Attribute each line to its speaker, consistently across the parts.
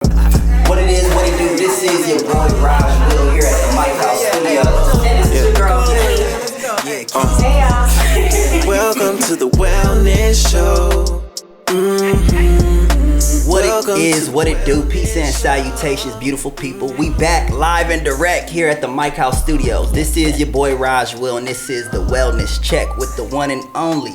Speaker 1: What it is, what it do, this is your boy Raj Will here at the Mike House Studios. And this is your girl Kelly. Hey y'all. Welcome to the Wellness Show. What it is, what it do, peace and salutations, beautiful people. We back live and direct here at the Mike House Studios. This is your boy Raj Will, and this is the Wellness Check with the one and only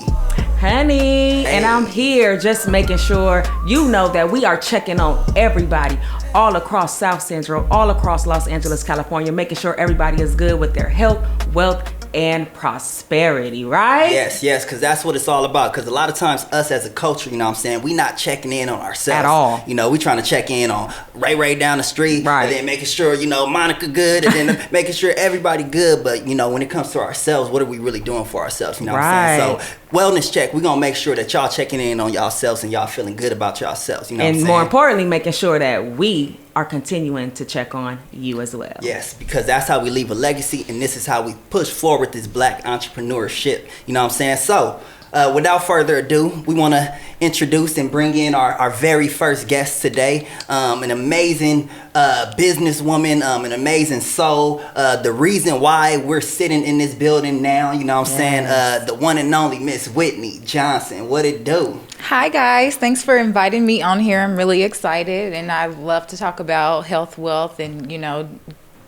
Speaker 2: Honey, and I'm here just making sure you know that we are checking on everybody all across South Central, all across Los Angeles, California, making sure everybody is good with their health, wealth, and prosperity, right?
Speaker 1: Yes, because that's what it's all about. Because a lot of times us as a culture, you know what I'm saying, we not checking in on ourselves.
Speaker 2: At all.
Speaker 1: You know, we trying to check in on Ray down the street.
Speaker 2: Right.
Speaker 1: And then making sure, you know, Monica good. And then making sure everybody good. But, you know, when it comes to ourselves, what are we really doing for ourselves? You know what I'm saying? So, wellness check, we're going to make sure that y'all checking in on yourselves and y'all feeling good about yourselves. You know what I'm saying?
Speaker 2: And more importantly, making sure that we are continuing to check on you as well.
Speaker 1: Yes, because that's how we leave a legacy, and this is how we push forward this black entrepreneurship. You know what I'm saying? So, without further ado, we want to introduce and bring in our very first guest today. An amazing businesswoman, an amazing soul. The reason why we're sitting in this building now, you know what I'm saying? The one and only Miss Whitney Johnson. What it do?
Speaker 3: Hi guys, thanks for inviting me on here. I'm really excited, and I love to talk about health, wealth, and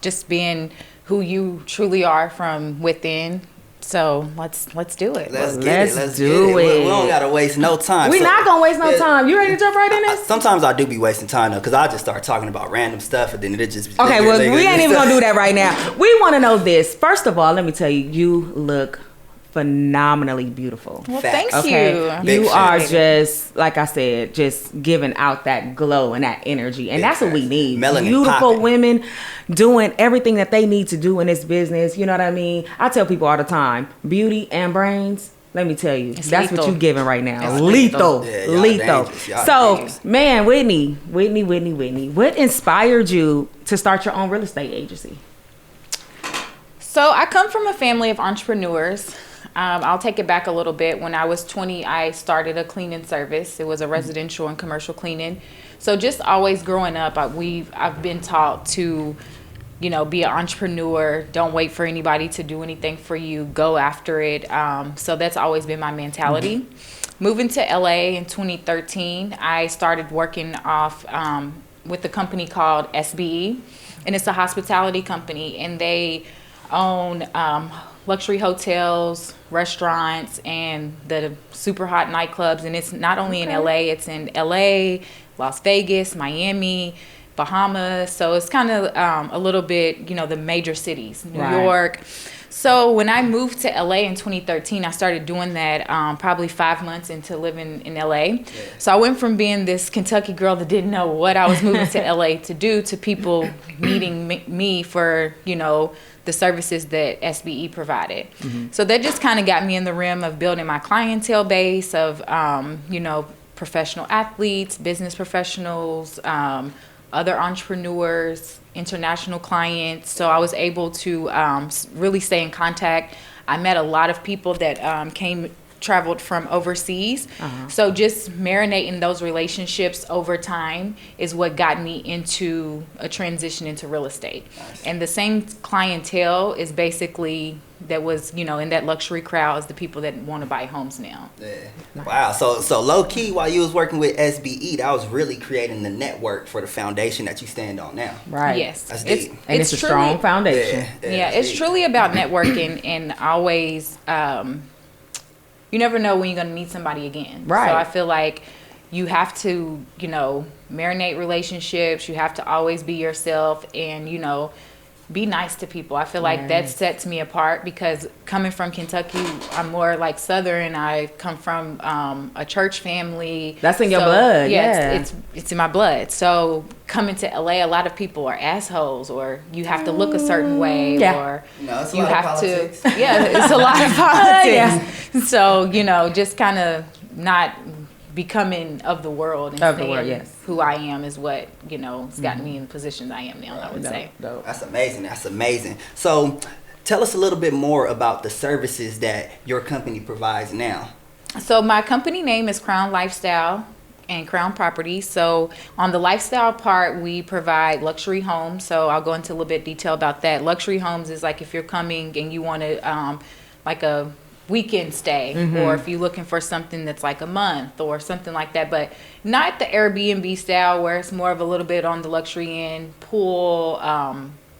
Speaker 3: just being who you truly are from within. So let's do it.
Speaker 1: Let's get it. We don't gotta waste no time.
Speaker 2: We're not gonna waste no time. You ready to jump right in this?
Speaker 1: Sometimes I do be wasting time though, because I just start talking about random stuff and then it just
Speaker 2: okay. Well, we ain't even gonna do that right now. We want to know this. First of all, let me tell you, you look phenomenally beautiful.
Speaker 3: Well, thank
Speaker 2: you. You are just, like I said, just giving out that glow and that energy. And that's what we need.
Speaker 1: Melanin
Speaker 2: beautiful
Speaker 1: popping.
Speaker 2: Women doing everything that they need to do in this business. You know what I mean? I tell people all the time, beauty and brains, let me tell you,
Speaker 3: it's
Speaker 2: that's
Speaker 3: lethal.
Speaker 2: what you're giving right now.
Speaker 3: It's
Speaker 2: lethal.
Speaker 1: Yeah,
Speaker 2: lethal. So,
Speaker 1: dangerous.
Speaker 2: man, Whitney, what inspired you to start your own real estate agency?
Speaker 3: So I come from a family of entrepreneurs. I'll take it back a little bit. When I was 20, I started a cleaning service. It was a residential and commercial cleaning. So just always growing up, I've been taught to, be an entrepreneur. Don't wait for anybody to do anything for you. Go after it. So that's always been my mentality. Mm-hmm. Moving to LA in 2013, I started working off with a company called SBE, and it's a hospitality company, and they own luxury hotels, restaurants, and the super hot nightclubs. And it's not only in LA, it's in LA, Las Vegas, Miami, Bahamas. So it's kind of a little bit, the major cities, New York. So when I moved to LA in 2013, I started doing that probably 5 months into living in LA. Yeah. So I went from being this Kentucky girl that didn't know what I was moving to LA to do, to people needing me for, the services that SBE provided. Mm-hmm. So that just kind of got me in the rim of building my clientele base of, professional athletes, business professionals, other entrepreneurs, international clients. So I was able to really stay in contact. I met a lot of people that traveled from overseas. Uh-huh. So just marinating those relationships over time is what got me into a transition into real estate. Nice. And the same clientele is basically that was, in that luxury crowd is the people that want to buy homes now.
Speaker 1: Yeah. Wow. So low key, while you was working with SBE, that was really creating the network for the foundation that you stand on now.
Speaker 2: Right.
Speaker 3: Yes.
Speaker 1: That's deep.
Speaker 2: It's a strong foundation.
Speaker 3: Yeah, it's truly about networking and always, you never know when you're going to meet somebody again.
Speaker 2: Right.
Speaker 3: So I feel like you have to, marinate relationships. You have to always be yourself and, be nice to people. I feel like that sets me apart because coming from Kentucky, I'm more like Southern. I come from a church family.
Speaker 2: That's in your blood.
Speaker 3: Yeah, it's in my blood. So coming to LA, a lot of people are assholes, or you have to look a certain way, or
Speaker 1: it's a
Speaker 3: you
Speaker 1: lot
Speaker 3: have
Speaker 1: of politics.
Speaker 3: to. Yeah, it's a lot of politics. So just kind of not becoming of the world and staying who I am is what has gotten me in the position I am now. I would say.
Speaker 1: That's amazing. So tell us a little bit more about the services that your company provides now.
Speaker 3: So my company name is Crown Lifestyle, and Crown Properties. So on the lifestyle part, we provide luxury homes. So I'll go into a little bit detail about that. Luxury homes is like if you're coming and you want to like a weekend stay, or if you're looking for something that's like a month or something like that, but not the Airbnb style where it's more of a little bit on the luxury end, pool,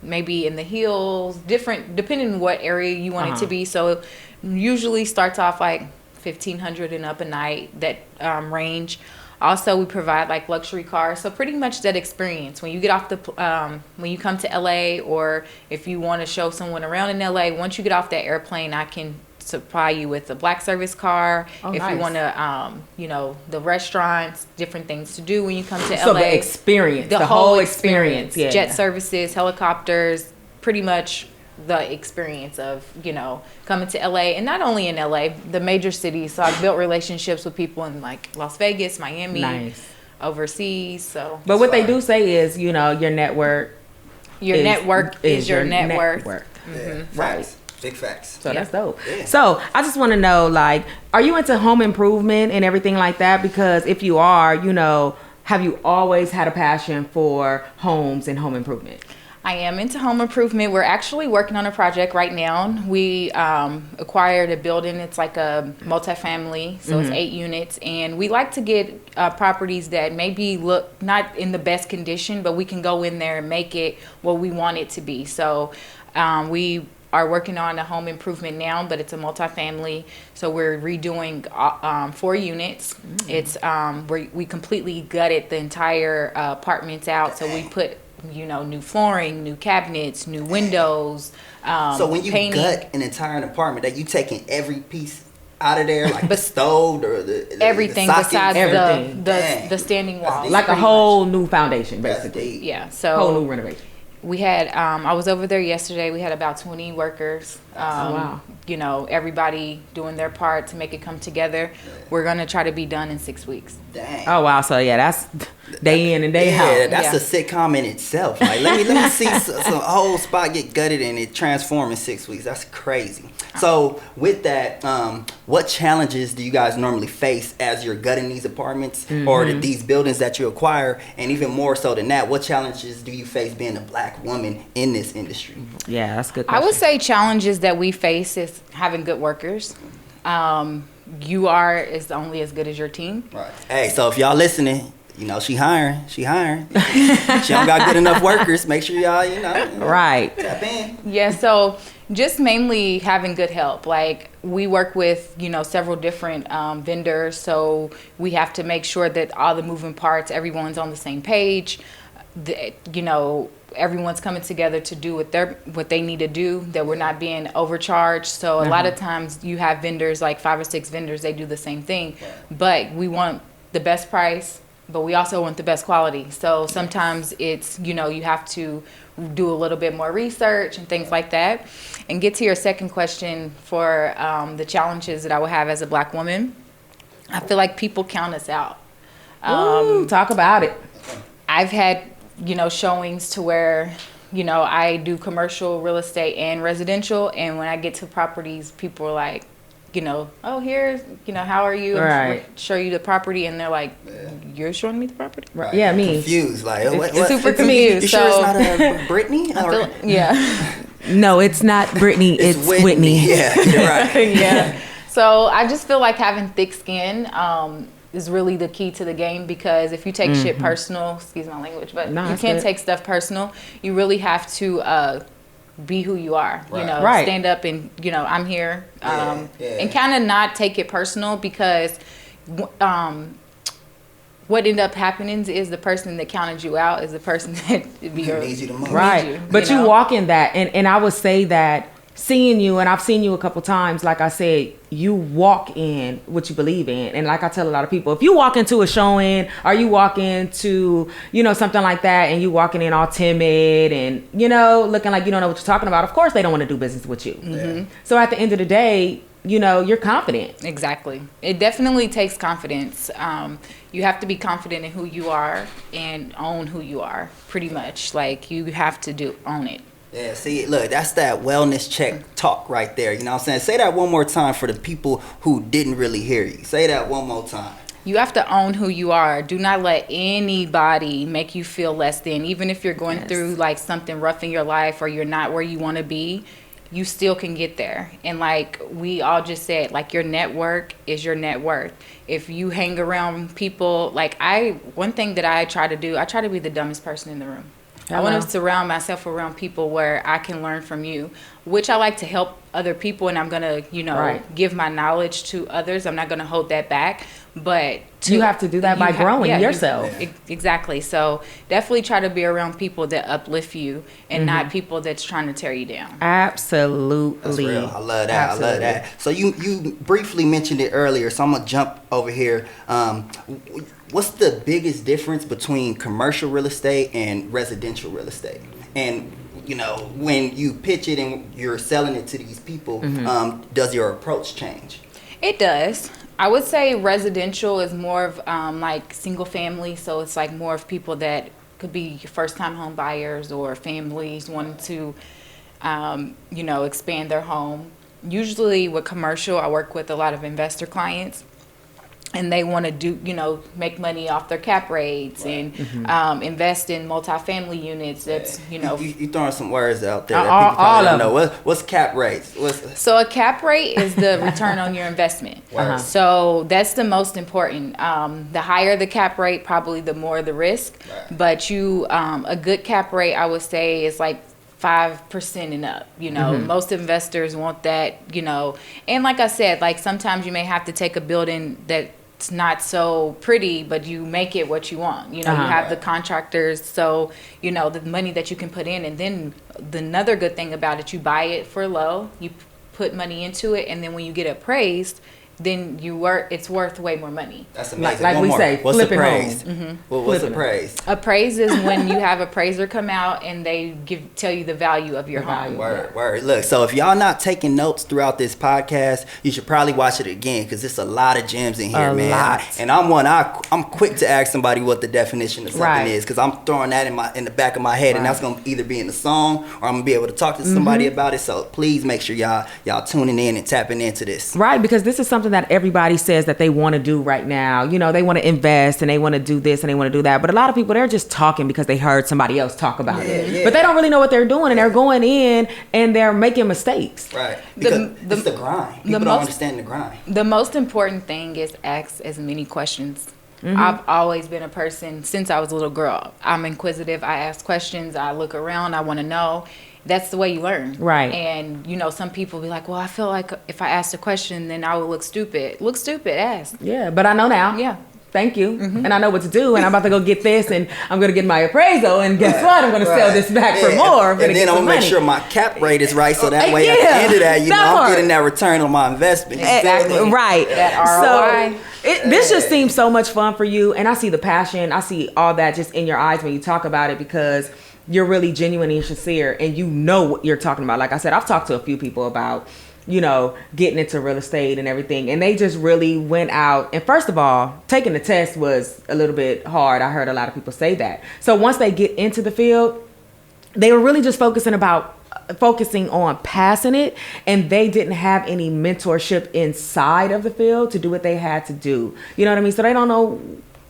Speaker 3: maybe in the hills, different depending on what area you want it to be. So usually starts off like 1,500 and up a night, that range. Also, we provide like luxury cars, so pretty much that experience when you get off the when you come to LA, or if you want to show someone around in LA. Once you get off that airplane, I can supply you with a black service car. If you want to, you know, the restaurants, different things to do when you come to LA.
Speaker 2: So the experience, the whole experience. Yeah.
Speaker 3: Jet services, helicopters, pretty much the experience of, you know, coming to LA, and not only in LA, the major cities. So I've built relationships with people in like Las Vegas, Miami, overseas. So,
Speaker 2: but what they do say is, you know, your network
Speaker 3: is your net worth.
Speaker 1: Yeah,
Speaker 2: Right.
Speaker 1: Big facts.
Speaker 2: So that's dope.
Speaker 1: Yeah.
Speaker 2: So I just want to know, like, are you into home improvement and everything like that? Because if you are, you know, have you always had a passion for homes and home improvement?
Speaker 3: I am into home improvement. We're actually working on a project right now. We acquired a building. It's like a multifamily, so it's 8 units. And we like to get properties that maybe look not in the best condition, but we can go in there and make it what we want it to be. So we are working on a home improvement now, but it's a multifamily. So we're redoing 4 units. It's we completely gutted the entire apartments out. So we put, you know, new flooring, new cabinets, new windows.
Speaker 1: So when you
Speaker 3: painting.
Speaker 1: gut an entire apartment, that you taking every piece out of there, like the stove or the
Speaker 3: everything
Speaker 1: sockets?
Speaker 3: besides
Speaker 2: Everything.
Speaker 3: the standing walls.
Speaker 2: Like a whole new foundation, basically.
Speaker 3: Yeah. So
Speaker 2: Whole new renovation.
Speaker 3: we had I was over there yesterday. We had about 20 workers.
Speaker 2: Wow.
Speaker 3: You know, everybody doing their part to make it come together. We're gonna try to be done in 6 weeks.
Speaker 1: Dang.
Speaker 2: Oh wow! So yeah, that's day in and day
Speaker 1: Yeah,
Speaker 2: out.
Speaker 1: that's
Speaker 3: Yeah.
Speaker 1: a sitcom in itself. Like let me see some whole spot get gutted and it transform in 6 weeks. That's crazy. So with that, what challenges do you guys normally face as you're gutting these apartments or these buildings that you acquire? And even more so than that, what challenges do you face being a black woman in this industry?
Speaker 2: Yeah, that's a good.
Speaker 3: I would
Speaker 2: question.
Speaker 3: say challenges that we face is having good workers. You are is only as good as your team.
Speaker 1: Right. Hey, so if y'all listening, you know she hiring. She don't got good enough workers. Make sure y'all, you know,
Speaker 2: Right.
Speaker 1: tap in.
Speaker 3: Yeah, so just mainly having good help. Like we work with, you know, several different vendors, so we have to make sure that all the moving parts, everyone's on the same page. You know, everyone's coming together to do what they need to do, that we're not being overcharged. So a lot of times you have vendors, like 5 or 6 vendors, they do the same thing, but we want the best price, but we also want the best quality. So sometimes it's, you know, you have to do a little bit more research and things like that. And get to your second question for the challenges that I will have as a black woman. I feel like people count us out.
Speaker 2: Ooh, talk about it.
Speaker 3: I've had, you know, showings to where, you know, I do commercial real estate and residential, and when I get to properties, people are like, you know, oh, here's, you know, how are you?
Speaker 2: Right.
Speaker 3: Show you the property, and they're like, you're showing me the property?
Speaker 2: Right. Yeah, me.
Speaker 1: Confused, like what?
Speaker 3: Super confused.
Speaker 1: You sure
Speaker 3: So-
Speaker 1: it's not Brittany? Or?
Speaker 3: Yeah.
Speaker 2: No, it's not Brittany. It's Whitney.
Speaker 1: Yeah, you're right.
Speaker 3: Yeah. So I just feel like having thick skin is really the key to the game, because if you take shit personal, excuse my language, but
Speaker 2: No,
Speaker 3: you
Speaker 2: that's
Speaker 3: can't
Speaker 2: good.
Speaker 3: take stuff personal. You really have to be who you are, you know,
Speaker 2: Right.
Speaker 3: stand up and, you know, I'm here,
Speaker 1: Yeah.
Speaker 3: and kind of not take it personal, because what ended up happening is the person that counted you out is the person that
Speaker 1: Needs you the most.
Speaker 2: Right.
Speaker 3: you,
Speaker 2: But
Speaker 3: you
Speaker 2: you
Speaker 3: know?
Speaker 2: walk in that, and I would say that seeing you, and I've seen you a couple times, like I said, you walk in what you believe in. And like I tell a lot of people, if you walk into a showing or you walk into, you know, something like that, and you walking in all timid and, you know, looking like you don't know what you're talking about, of course they don't want to do business with you. So at the end of the day, you know, you're confident.
Speaker 3: Exactly. It definitely takes confidence. You have to be confident in who you are and own who you are, pretty much. Like, you have to own it.
Speaker 1: Yeah, see, look, that's that wellness check talk right there. You know what I'm saying? Say that one more time for the people who didn't really hear you. Say that one more time.
Speaker 3: You have to own who you are. Do not let anybody make you feel less than. Even if you're going through like something rough in your life or you're not where you want to be, you still can get there. And like we all just said, like your network is your net worth. If you hang around people, like one thing that I try to do, I try to be the dumbest person in the room. I want to surround myself around people where I can learn from you, which I like to help other people, and I'm going to, give my knowledge to others. I'm not going to hold that back, but
Speaker 2: you have to do that by growing yourself.
Speaker 3: Exactly. So definitely try to be around people that uplift you and not people that's trying to tear you down.
Speaker 2: Absolutely.
Speaker 1: That's real. I love that. Absolutely. I love that. So you briefly mentioned it earlier, so I'm going to jump over here. What's the biggest difference between commercial real estate and residential real estate? And, when you pitch it and you're selling it to these people, does your approach change?
Speaker 3: It does. I would say residential is more of like single family. So it's like more of people that could be first time home buyers or families wanting to, expand their home. Usually with commercial, I work with a lot of investor clients. And they want to do, make money off their cap rates and invest in multifamily units. That's,
Speaker 1: You throwing some words out there that people probably don't know. What's cap rates?
Speaker 3: So a cap rate is the return on your investment. So that's the most important. The higher the cap rate, probably the more the risk. Right. But a good cap rate, I would say, is like 5% and up. Most investors want that, and like I said, like sometimes you may have to take a building that's not so pretty, but you make it what you want. You have the contractors, so the money that you can put in, and then another good thing about it, you buy it for low, you put money into it, and then when you get appraised, then it's worth way more money.
Speaker 1: That's amazing.
Speaker 2: Like we say,
Speaker 1: what's
Speaker 2: flip
Speaker 1: appraised? What's
Speaker 2: Flipping
Speaker 1: appraised?
Speaker 3: Appraised is when you have appraiser come out and they tell you the value of your home.
Speaker 1: Word. Look, so if y'all not taking notes throughout this podcast, you should probably watch it again because it's a lot of gems in here, man. And I'm quick to ask somebody what the definition of something is because I'm throwing that in the back of my head, and that's gonna either be in the song or I'm gonna be able to talk to somebody about it. So please make sure y'all tuning in and tapping into this.
Speaker 2: Right, because this is something that everybody says that they want to do right now. They want to invest and they want to do this and they want to do that. But a lot of people, they're just talking because they heard somebody else talk about it. But they don't really know what they're doing, and they're going in and they're making mistakes.
Speaker 1: Right. Because it's the grind. People don't understand the grind.
Speaker 3: The most important thing is ask as many questions. I've always been a person since I was a little girl. I'm inquisitive. I ask questions. I look around. I want to know. That's the way you learn. Right. And, some people be like, well, I feel like if I asked a question, then I would look stupid. Look stupid, ask.
Speaker 2: Yeah, but I know now.
Speaker 3: Yeah.
Speaker 2: Thank you. And I know what to do, and I'm about to go get this, and I'm going to get my appraisal, and guess what? I'm going to sell this back for more.
Speaker 1: And then I'm going to make sure my cap rate is right, so that way at the end of that, I'm getting that return on my investment.
Speaker 3: Exactly.
Speaker 2: Right.
Speaker 3: That ROI.
Speaker 2: So this just seems so much fun for you, and I see the passion. I see all that just in your eyes when you talk about it, because you're really genuine and sincere, and you know what you're talking about. Like I said, I've talked to a few people about, getting into real estate and everything, and they just really went out. And first of all, taking the test was a little bit hard. I heard a lot of people say that. So once they get into the field, they were really just focusing on passing it, and they didn't have any mentorship inside of the field to do what they had to do. You know what I mean? So they don't know.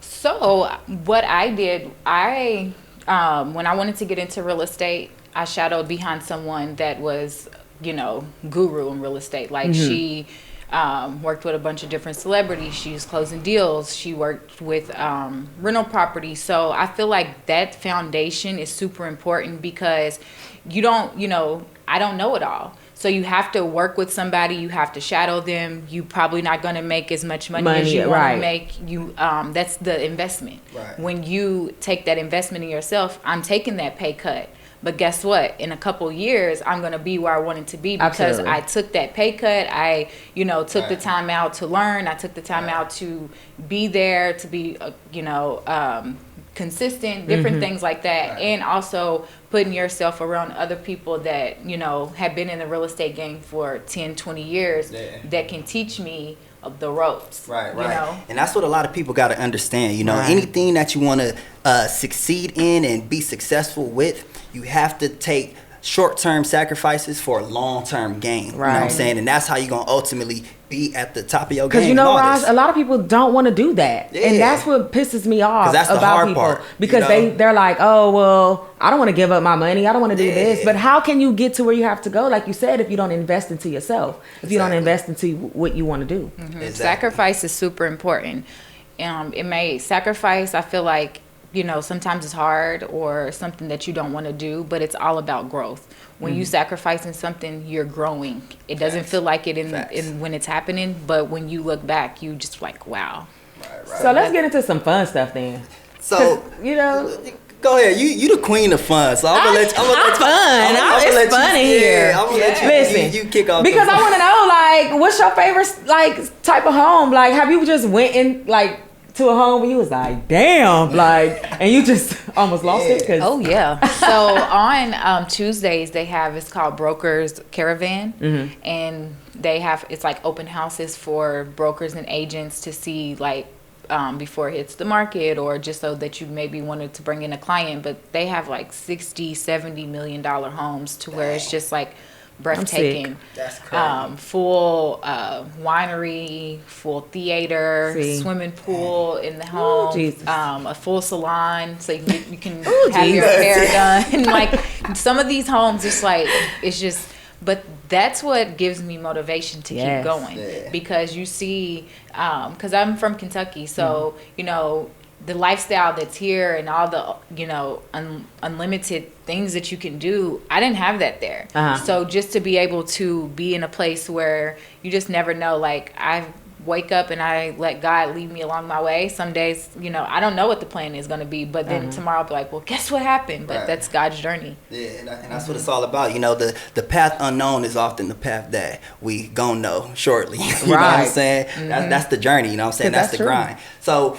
Speaker 3: So what I did, when I wanted to get into real estate, I shadowed behind someone that was, guru in real estate. Like she worked with a bunch of different celebrities. She was closing deals. She worked with rental properties. So I feel like that foundation is super important because I don't know it all. So you have to work with somebody. You have to shadow them. You probably not going to make as much money as you want to make. That's the investment. Right. When you take that investment in yourself, I'm taking that pay cut. But guess what? In a couple years, I'm going to be where I wanted to be because I took that pay cut. I, took the time out to learn. I took the time out to be there, to be, consistent, different things like that. And also putting yourself around other people that, have been in the real estate game for 10, 20 years that can teach me the ropes. Right.
Speaker 1: And that's what a lot of people got to understand. Anything that you want to succeed in and be successful with, you have to take short-term sacrifices for a long-term gain. You know what I'm
Speaker 2: Right.
Speaker 1: saying? And that's how you're going to ultimately be at the top of your game.
Speaker 2: Because you
Speaker 1: and
Speaker 2: know,
Speaker 1: all
Speaker 2: Raj,
Speaker 1: this.
Speaker 2: a lot of people don't want to do that,
Speaker 1: Yeah.
Speaker 2: and that's what pisses me off
Speaker 1: 'Cause that's the
Speaker 2: about
Speaker 1: hard
Speaker 2: people.
Speaker 1: part,
Speaker 2: Because
Speaker 1: you know?
Speaker 2: they're like, oh well, I don't want to give up my money, I don't want to do
Speaker 1: Yeah.
Speaker 2: this. But how can you get to where you have to go, like you said, if you don't invest into yourself, if you don't
Speaker 1: Exactly.
Speaker 2: invest into what you want to do?
Speaker 1: Exactly.
Speaker 3: Sacrifice is super important. It may sacrifice, I feel like, you know, sometimes it's hard or something that you don't want to do, but it's all about growth. When you sacrificing something, you're growing. It doesn't
Speaker 1: Facts.
Speaker 3: feel like it
Speaker 1: Facts.
Speaker 3: in when it's happening, but when you look back, you just like, wow.
Speaker 1: Right.
Speaker 2: So let's get into some fun stuff then.
Speaker 1: So,
Speaker 2: You know,
Speaker 1: go ahead. You the queen of fun. So I'm gonna let you.
Speaker 2: I'm fun. It's fun in here.
Speaker 1: I'm gonna let you.
Speaker 2: Listen,
Speaker 1: you kick off
Speaker 2: because
Speaker 1: the-
Speaker 2: I want to know, like, what's your favorite like type of home? Like, have you just went in like to a home and you was like, damn, like, and you just almost lost it? 'Cause
Speaker 3: Oh yeah. So on Tuesdays they have, it's called Brokers Caravan, and they have, it's like open houses for brokers and agents to see like before it hits the market, or just so that you maybe wanted to bring in a client. But they have like 60-70 million dollar homes to where it's just like breathtaking.
Speaker 1: That's crazy.
Speaker 3: Full winery, full theater,
Speaker 2: See.
Speaker 3: swimming pool in the home,
Speaker 2: Jesus.
Speaker 3: a full salon, so you can
Speaker 2: Ooh,
Speaker 3: have your
Speaker 2: Jesus.
Speaker 3: hair done. Like some of these homes, it's like, it's just, but that's what gives me motivation to
Speaker 2: Yes.
Speaker 3: keep going.
Speaker 1: Yeah.
Speaker 3: Because you see, because I'm from Kentucky, so you know, the lifestyle that's here and all the, you know, unlimited things that you can do, I didn't have that there.
Speaker 2: Uh-huh.
Speaker 3: So just to be able to be in a place where you just never know, like I wake up and I let God lead me along my way. Some days, you know, I don't know what the plan is going to be, but then tomorrow I'll be like, well, guess what happened? But
Speaker 1: Right.
Speaker 3: that's God's journey.
Speaker 1: Yeah, and that's what it's all about. You know, the path unknown is often the path that we gon' know shortly. You know what I'm
Speaker 2: Right.
Speaker 1: saying? That's the journey. You know what I'm saying?
Speaker 2: That's
Speaker 1: That's the
Speaker 2: true.
Speaker 1: grind. So,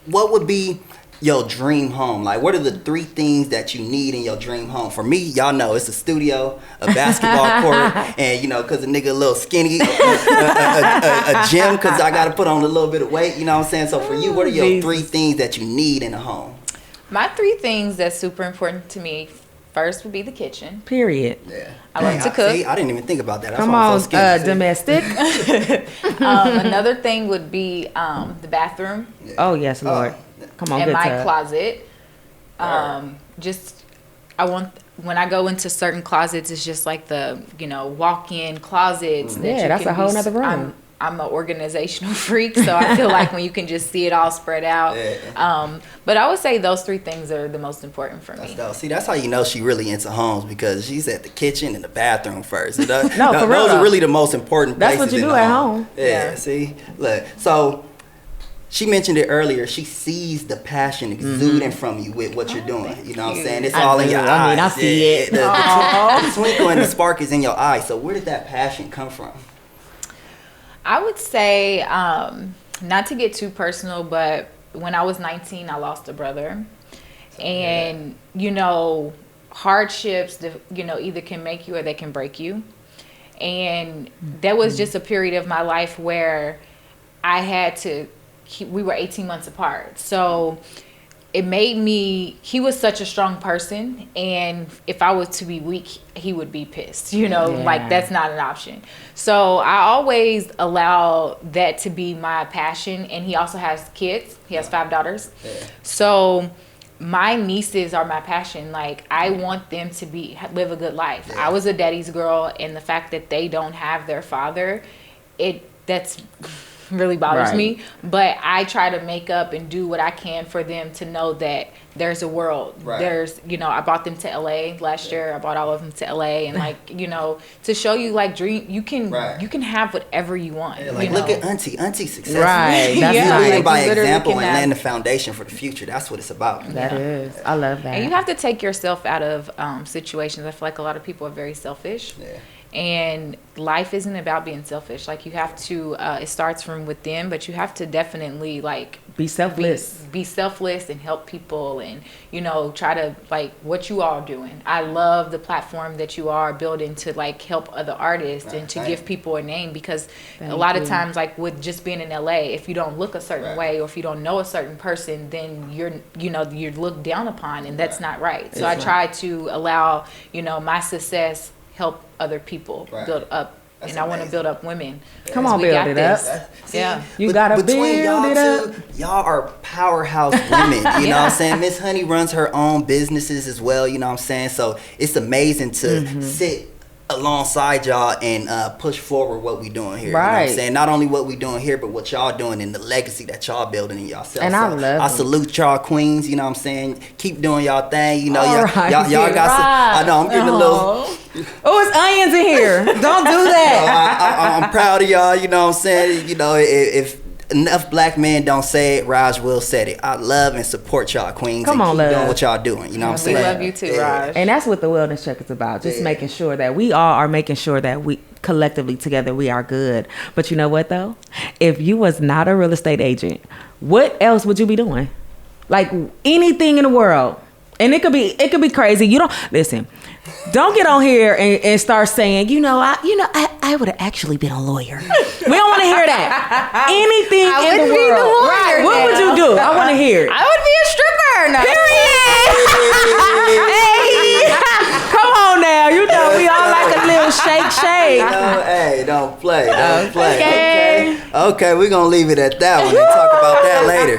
Speaker 1: what would be your dream home? Like, what are the 3 things that you need in your dream home? For me, y'all know it's a studio, a basketball court, and you know, cause a nigga a little skinny, a gym, cause I gotta put on a little bit of weight. You know what I'm saying? So for you, what are your
Speaker 2: Jesus.
Speaker 1: 3 things that you need in a home?
Speaker 3: My 3 things that's super important to me, first would be the kitchen.
Speaker 2: period.
Speaker 1: Yeah,
Speaker 3: I love to cook.
Speaker 1: See, I didn't even think about that. That's
Speaker 2: Come
Speaker 1: why I'm
Speaker 2: on,
Speaker 1: so skinny, see?
Speaker 2: domestic.
Speaker 3: Another thing would be the bathroom
Speaker 2: Oh yes, Lord. Come on,
Speaker 3: and
Speaker 2: good
Speaker 3: my
Speaker 2: tub.
Speaker 3: closet. Just, I want, when I go into certain closets, it's just like the, you know, walk-in closets. That
Speaker 2: Yeah,
Speaker 3: you
Speaker 2: that's
Speaker 3: can
Speaker 2: a whole
Speaker 3: be-
Speaker 2: nother room.
Speaker 3: I'm an organizational freak, so I feel like when you can just see it all spread out.
Speaker 1: Yeah.
Speaker 3: But I would say those 3 things are the most important for
Speaker 1: That's
Speaker 3: me.
Speaker 1: dope. See, that's how you know she really into homes, because she's at the kitchen and the bathroom first.
Speaker 2: No, for real
Speaker 1: Those
Speaker 2: though.
Speaker 1: are really the most important
Speaker 2: That's
Speaker 1: places
Speaker 2: what you
Speaker 1: in
Speaker 2: do
Speaker 1: the
Speaker 2: at home.
Speaker 1: Yeah,
Speaker 3: Yeah.
Speaker 1: see? Look, so she mentioned it earlier. She sees the passion exuding from you with what you're doing. You know what I'm
Speaker 3: you.
Speaker 1: saying? It's
Speaker 2: I
Speaker 1: all in
Speaker 2: do.
Speaker 1: your
Speaker 2: I
Speaker 1: eyes.
Speaker 2: mean, I see it.
Speaker 1: The twinkle and the spark is in your eyes. So where did that passion come from?
Speaker 3: I would say, not to get too personal, but when I was 19, I lost a brother. And, you know, hardships, you know, either can make you or they can break you. And that was just a period of my life where I had to, we were 18 months apart. So it made me, he was such a strong person. And if I was to be weak, he would be pissed, you know,
Speaker 2: Yeah.
Speaker 3: like that's not an option. So I always allow that to be my passion. And he also has kids. He has 5 daughters.
Speaker 1: Yeah.
Speaker 3: So my nieces are my passion. Like I want them to live a good life.
Speaker 1: Yeah.
Speaker 3: I was a daddy's girl, and the fact that they don't have their father, that's really bothers
Speaker 2: Right.
Speaker 3: me. But I try to make up and do what I can for them to know that there's a world.
Speaker 1: Right.
Speaker 3: There's, you know, I brought them to LA last year. I brought all of them to LA, and like, you know, to show you like dream, you can
Speaker 1: Right.
Speaker 3: you can have whatever you want.
Speaker 1: Yeah, like,
Speaker 3: you
Speaker 1: look
Speaker 3: know?
Speaker 1: at Auntie successful.
Speaker 2: Right, that's
Speaker 3: Yeah,
Speaker 2: nice.
Speaker 1: Leading
Speaker 3: like,
Speaker 1: by
Speaker 3: you literally
Speaker 1: example
Speaker 3: can
Speaker 1: and
Speaker 3: have-
Speaker 1: laying the foundation for the future. That's what it's about.
Speaker 2: That is. I love that.
Speaker 3: And you have to take yourself out of situations. I feel like a lot of people are very selfish.
Speaker 1: Yeah.
Speaker 3: And life isn't about being selfish. Like, you have to, it starts from within, but you have to definitely, like,
Speaker 2: Be selfless.
Speaker 3: Be selfless and help people, and, you know, try to, like, what you all are doing. I love the platform that you are building to, like, help other artists and to give people a name, because a lot of times, like, with just being in LA, if you don't look a certain way, or if you don't know a certain person, then you're looked down upon, and that's not right. So I try to allow, you know, my success help other people build up. And I want to build up women.
Speaker 2: Come on, build it up.
Speaker 3: Yeah.
Speaker 2: You gotta build it up.
Speaker 1: Y'all are powerhouse women. You know what I'm saying? Miss Honey runs her own businesses as well. You know what I'm saying? So it's amazing to sit alongside y'all and push forward what we doing here. You know what I'm saying? Not only what we doing here, but what y'all doing and the legacy that y'all building in yourself.
Speaker 2: And I
Speaker 1: salute y'all queens. You know what I'm saying? Keep doing y'all thing. You know, y'all
Speaker 2: right.
Speaker 1: got some. I know I'm getting a little.
Speaker 2: Oh, it's onions in here. Don't do that.
Speaker 1: I'm proud of y'all. You know what I'm saying? You know, if enough black men don't say it, Raj Will said it. I love and support y'all, queens.
Speaker 2: Come on,
Speaker 1: keep
Speaker 2: love.
Speaker 1: doing what y'all doing. You know what I'm saying?
Speaker 3: We love you too, Raj.
Speaker 2: And that's what the wellness check is about. Just making sure that we all are making sure that we collectively together we are good. But you know what though? If you was not a real estate agent, what else would you be doing? Like anything in the world. And it could be crazy. You don't listen. Don't get on here and start saying, I would have actually been a lawyer. We don't want to hear that. Anything in the world. Right. What would you do? I want to hear it.
Speaker 3: I would be a stripper. No.
Speaker 2: Period. Hey. Come on now. You know we all like a little shake.
Speaker 1: Hey, don't play. Don't play. Okay, we're going to leave it at that one and talk about that later.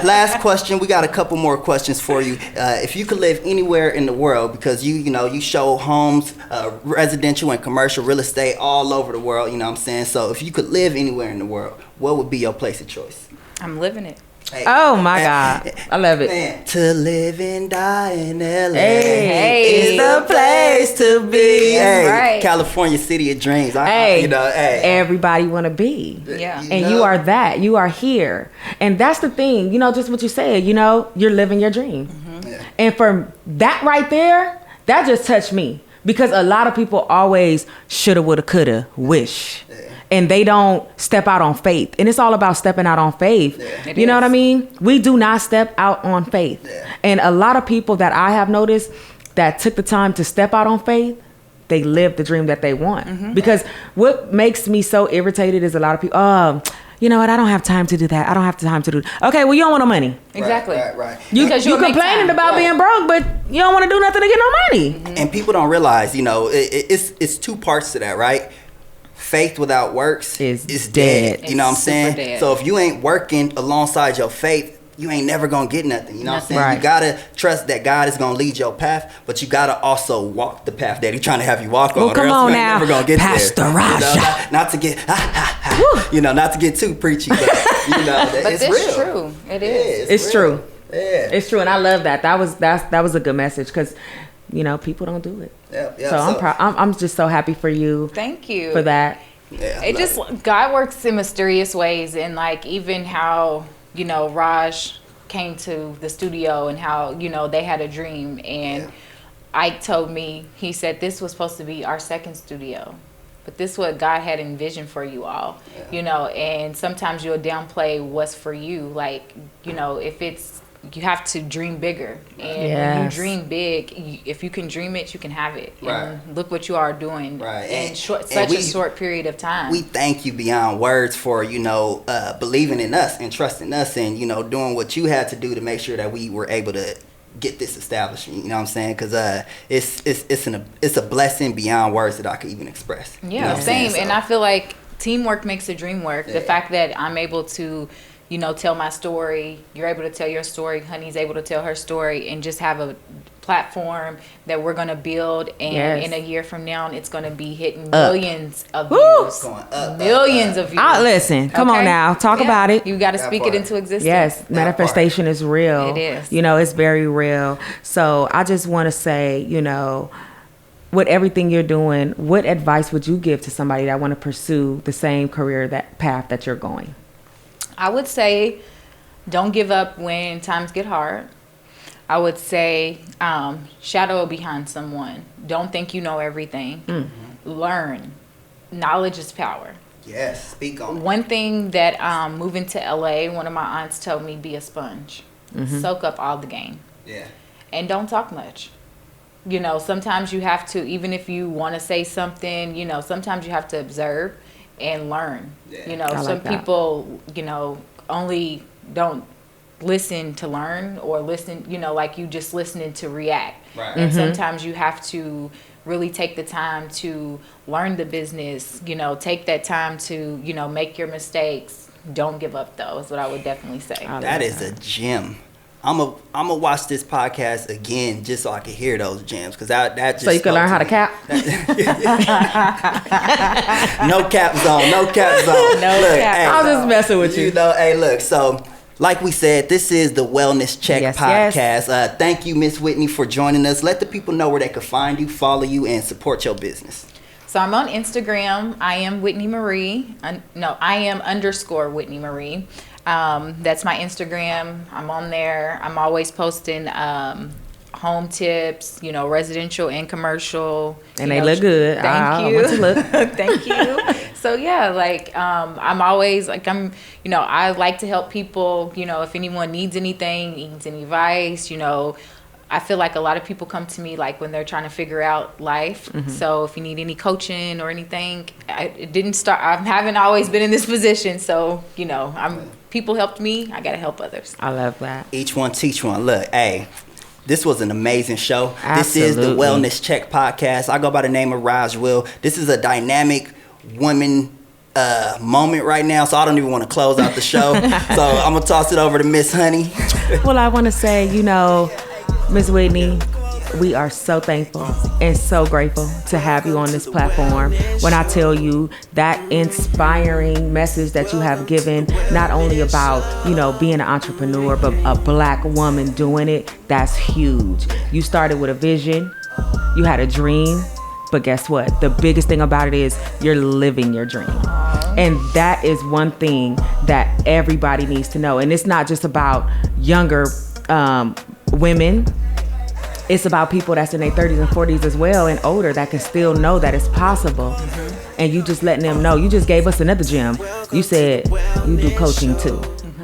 Speaker 1: Last question. We got a couple more questions for you. If you could live anywhere in the world, because you show homes, residential and commercial real estate all over the world, you know what I'm saying? So if you could live anywhere in the world, what would be your place of choice?
Speaker 3: I'm living it.
Speaker 1: Hey.
Speaker 2: Oh my God. I love it.
Speaker 1: Man, to live and die in LA
Speaker 2: is
Speaker 1: the place to be. Hey,
Speaker 3: right.
Speaker 1: California, city of dreams.
Speaker 2: Everybody want to be.
Speaker 3: Yeah.
Speaker 2: And you are that. You are here. And that's the thing, just what you said, you're living your dream.
Speaker 3: Mm-hmm.
Speaker 1: Yeah.
Speaker 2: And for that right there, that just touched me. Because a lot of people always shoulda, woulda, coulda, wish. Yeah. And they don't step out on faith. And it's all about stepping out on faith. Yeah. You know what I mean? We do not step out on faith. Yeah. And a lot of people that I have noticed that took the time to step out on faith, they live the dream that they want. Mm-hmm. Because what makes me so irritated is a lot of people, you know what? I don't have time to do that. I don't have time to do that. Okay, well, you don't want no money.
Speaker 3: Exactly.
Speaker 1: Right.
Speaker 2: You complaining about being broke, but you don't want to do nothing to get no money.
Speaker 1: Mm-hmm. And people don't realize, it's two parts to that, right? Faith without works is dead. You know what I'm saying?
Speaker 3: Dead.
Speaker 1: So if you ain't working alongside your faith, you ain't never gonna get nothing. You know what I'm saying?
Speaker 2: Right.
Speaker 1: You gotta trust that God is gonna lead your path, but you gotta also walk the path that He's trying to have you walk on.
Speaker 2: Well, come on now,
Speaker 1: never gonna get
Speaker 2: Pastor
Speaker 1: there.
Speaker 2: Raja.
Speaker 1: Not to get, not to get too preachy, but
Speaker 3: but
Speaker 1: it's
Speaker 3: it's
Speaker 1: real.
Speaker 3: True. It is.
Speaker 2: It's
Speaker 1: real.
Speaker 2: true.
Speaker 1: Yeah.
Speaker 2: It's true, and I love that. That was a good message because, people don't do it.
Speaker 1: Yep.
Speaker 2: So I'm proud. I'm just so happy for you.
Speaker 3: Thank you
Speaker 2: for that.
Speaker 1: Yeah,
Speaker 3: God works in mysterious ways, and like even how Raj came to the studio and how they had a dream, and Ike told me, he said this was supposed to be our second studio, but this is what God had envisioned for you all. And sometimes you'll downplay what's for you, like if it's, you have to dream bigger, and when you dream big, if you can dream it, you can have it.
Speaker 1: Right.
Speaker 3: And look what you are doing in such a short period of time.
Speaker 1: We thank you beyond words for believing in us and trusting us, and doing what you had to do to make sure that we were able to get this establishment. You know what I'm saying? Because it's a blessing beyond words that I could even express.
Speaker 3: Yeah, same. And I feel like teamwork makes the dream work. The fact that I'm able to tell my story, you're able to tell your story, Honey's able to tell her story, and just have a platform that we're going to build, and in a year from now, it's going to be hitting millions of views.
Speaker 1: Going up,
Speaker 3: millions of views.
Speaker 2: Listen, come on now, talk about it.
Speaker 3: You got to speak it into existence.
Speaker 2: Yes, manifestation is real.
Speaker 3: It is.
Speaker 2: It's very real. So I just want to say, with everything you're doing, what advice would you give to somebody that want to pursue the same career, that path that you're going?
Speaker 3: I would say don't give up when times get hard. I would say shadow behind someone. Don't think you know everything. Learn. Knowledge is power.
Speaker 1: Yes, speak on it.
Speaker 3: One thing that moving to LA, one of my aunts told me, be a sponge. Soak up all the game.
Speaker 1: Yeah.
Speaker 3: And don't talk much. You know, sometimes you have to, even if you want to say something, you know, sometimes you have to observe and learn.
Speaker 1: Yeah.
Speaker 3: You know,
Speaker 2: I like
Speaker 3: some
Speaker 2: that.
Speaker 3: people, you know, only don't listen to learn or listen, you know, like you just listening to react.
Speaker 1: Right.
Speaker 3: And sometimes you have to really take the time to learn the business, you know, take that time to, you know, make your mistakes. Don't give up, though, is what I would definitely say.
Speaker 1: That is a gem. I'm a watch this podcast again just so I can hear those gems, because that just
Speaker 2: So you can learn how to cap.
Speaker 1: No cap zone. No cap zone.
Speaker 3: No cap
Speaker 1: hey,
Speaker 2: I'm just messing with you.
Speaker 1: You know, hey, look. So, like we said, this is the Wellness Check
Speaker 2: Yes,
Speaker 1: podcast. Thank you, Miss Whitney, for joining us. Let the people know where they can find you, follow you, and support your business.
Speaker 3: So I'm on Instagram. I am Whitney Marie. I am _ Whitney Marie. That's my Instagram. I'm on there. I'm always posting home tips, you know, residential and commercial.
Speaker 2: And they look good.
Speaker 3: Thank you.
Speaker 2: I want to look.
Speaker 3: Thank you. So yeah, like I'm always like you know, I like to help people. You know, if anyone needs anything, needs any advice, you know. I feel like a lot of people come to me like when they're trying to figure out life. So if you need any coaching or anything, it didn't start. I haven't always been in this position. So, you know, people helped me. I got to help others.
Speaker 2: I love that.
Speaker 1: Each one teach one. Look, hey, this was an amazing show.
Speaker 2: Absolutely.
Speaker 1: This is the Wellness Check podcast. I go by the name of Raj Will. This is a dynamic woman moment right now, so I don't even want to close out the show. So I'm going to toss it over to Miss Honey.
Speaker 2: Well, I want to say, you know, Ms. Whitney, we are so thankful and so grateful to have you on this platform. When I tell you that inspiring message that you have given, not only about, you know, being an entrepreneur, but a Black woman doing it, that's huge. You started with a vision, you had a dream, but guess what? The biggest thing about it is you're living your dream. And that is one thing that everybody needs to know. And it's not just about younger women. It's about people that's in their 30s and 40s as well and older that can still know that it's possible. And you just letting them know. You just gave us another gem. You said you do coaching too.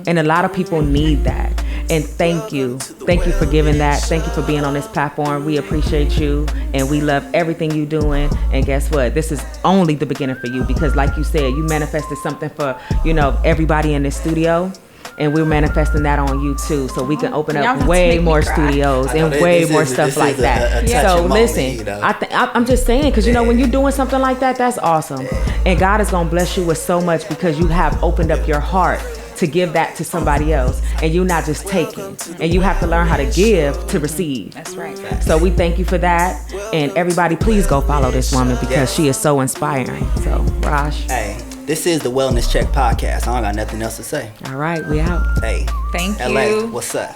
Speaker 2: And a lot of people need that. And thank you. Thank you for giving that. Thank you for being on this platform. We appreciate you and we love everything you're doing. And guess what? This is only the beginning for you, because like you said, you manifested something for, you know, everybody in this studio. And we're manifesting that on you too, so we can open up way more studios and way more stuff like that. So listen, I'm just saying, because you know, when you're doing something like that, that's awesome. And God is gonna bless you with so much because you have opened up your heart to give that to somebody else, and you're not just taking. And you have to learn how to give to receive.
Speaker 3: That's right.
Speaker 2: So we thank you for that, and everybody, please go follow this woman because she is so inspiring. So Raj.
Speaker 1: Hey. This is the Wellness Check podcast. I don't got nothing else to say.
Speaker 2: All right, we out.
Speaker 1: Hey.
Speaker 3: Thank
Speaker 1: LA,
Speaker 3: you.
Speaker 1: what's up?